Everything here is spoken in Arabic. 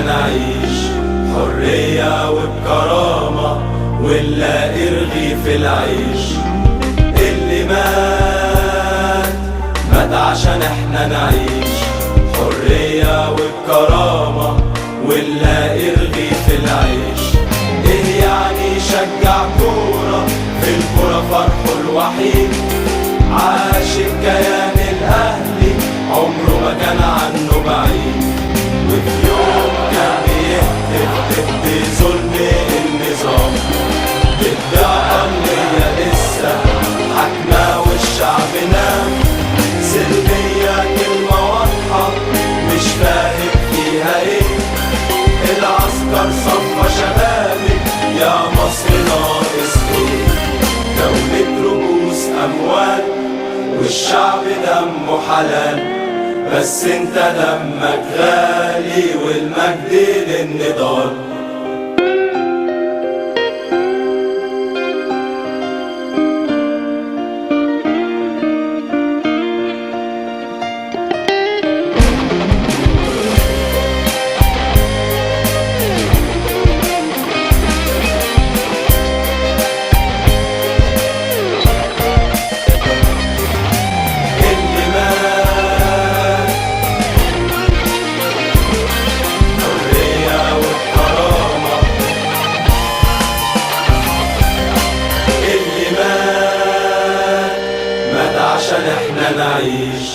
احنا نعيش حرية وبكرامة ونلاقي رغيف العيش. اللي مات عشان احنا نعيش حرية وبكرامة ونلاقي رغيف العيش. ايه يعني يشجع كورة في الكورة فرحه الوحيد؟ عاش الكيان الاهلي عمره ما كان عنه بعيد، وفي يوم كان بيهتف ضد ظلم النظام، ضد أقلية لسه حاكمة والشعب نام. سلمية كلمة واضحة مش فاهم فيها ايه، العسكر صفى شبابك يا مصر ناقص ايه؟ دولة رؤوس أموال والشعب دمه حلال، بس انت دمك غالي والمجد للنضال. عشان احنا نعيش